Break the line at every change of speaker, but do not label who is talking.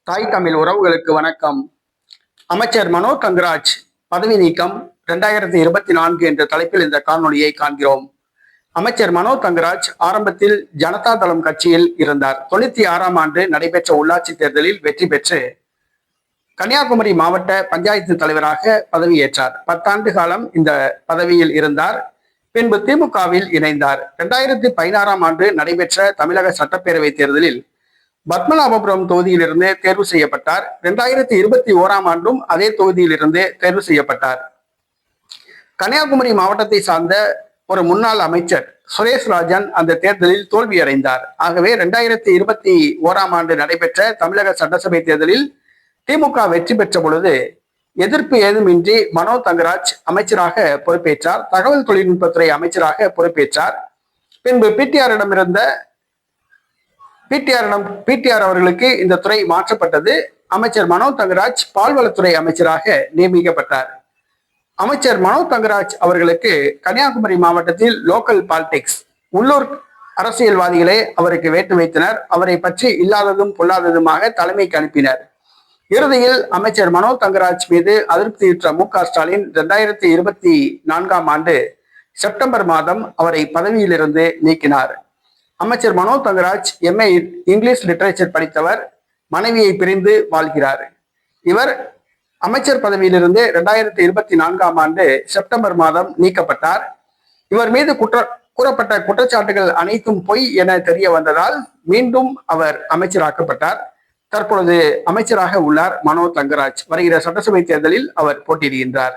தாய் தமிழ் உறவுகளுக்கு வணக்கம். அமைச்சர் மனோ தங்கராஜ் பதவி நீக்கம் 2024 என்ற தலைப்பில் இந்த காணொலியை காண்கிறோம். அமைச்சர் மனோ தங்கராஜ் ஆரம்பத்தில் ஜனதா தளம் கட்சியில் இருந்தார். 96ஆம் ஆண்டு நடைபெற்ற உள்ளாட்சி தேர்தலில் வெற்றி பெற்று கன்னியாகுமரி மாவட்ட பஞ்சாயத்து தலைவராக பதவியேற்றார். 10 ஆண்டு காலம் இந்த பதவியில் இருந்தார். பின்பு திமுகவில் இணைந்தார். 2016ஆம் ஆண்டு நடைபெற்ற தமிழக சட்டப்பேரவை தேர்தலில் பத்மநாபபுரம் தொகுதியிலிருந்து தேர்வு செய்யப்பட்டார். 2021ஆம் ஆண்டும் அதே தொகுதியிலிருந்து தேர்வு செய்யப்பட்டார். கன்னியாகுமரி மாவட்டத்தை சார்ந்த ஒரு முன்னாள் அமைச்சர் சுரேஷ் ராஜன் அந்த தேர்தலில் தோல்வியடைந்தார். ஆகவே 2021ஆம் ஆண்டு நடைபெற்ற தமிழக சட்டசபை தேர்தலில் திமுக வெற்றி பெற்ற பொழுது எதிர்ப்பு ஏதுமின்றி மனோ தங்கராஜ் அமைச்சராக பொறுப்பேற்றார். தகவல் தொழில்நுட்பத்துறை அமைச்சராக பொறுப்பேற்றார். பின்பு பிடிஆர் அவர்களுக்கு இந்த துறை மாற்றப்பட்டது. அமைச்சர் மனோ தங்கராஜ் பால்வளத்துறை அமைச்சராக நியமிக்கப்பட்டார். அமைச்சர் மனோ தங்கராஜ் அவர்களுக்கு கன்னியாகுமரி மாவட்டத்தில் லோக்கல் பாலிடிக்ஸ், உள்ளூர் அரசியல்வாதிகளே அவருக்கு வேட்டு வைத்தனர். அவரை பற்றி இல்லாததும் பொல்லாததுமாக தலைமைக்கு அனுப்பினர். இறுதியில் அமைச்சர் மனோ தங்கராஜ் மீது அதிருப்தியுற்ற மு.க.ஸ்டாலின் 2024ஆம் ஆண்டு செப்டம்பர் மாதம் அவரை பதவியிலிருந்து நீக்கினார். அமைச்சர் மனோ தங்கராஜ் MA இங்கிலீஷ் லிட்டரேச்சர் படித்தவர். மனைவியை பிரிந்து வாழ்கிறார். இவர் அமைச்சர் பதவியிலிருந்து 2024ஆம் ஆண்டு செப்டம்பர் மாதம் நீக்கப்பட்டார். இவர் மீது கூறப்பட்ட குற்றச்சாட்டுகள் அனைத்தும் பொய் என தெரிய வந்ததால் மீண்டும் அவர் அமைச்சராக்கப்பட்டார். தற்பொழுது அமைச்சராக உள்ளார் மனோ தங்கராஜ். வருகிற சட்டசபை தேர்தலில் அவர் போட்டியிடுகின்றார்.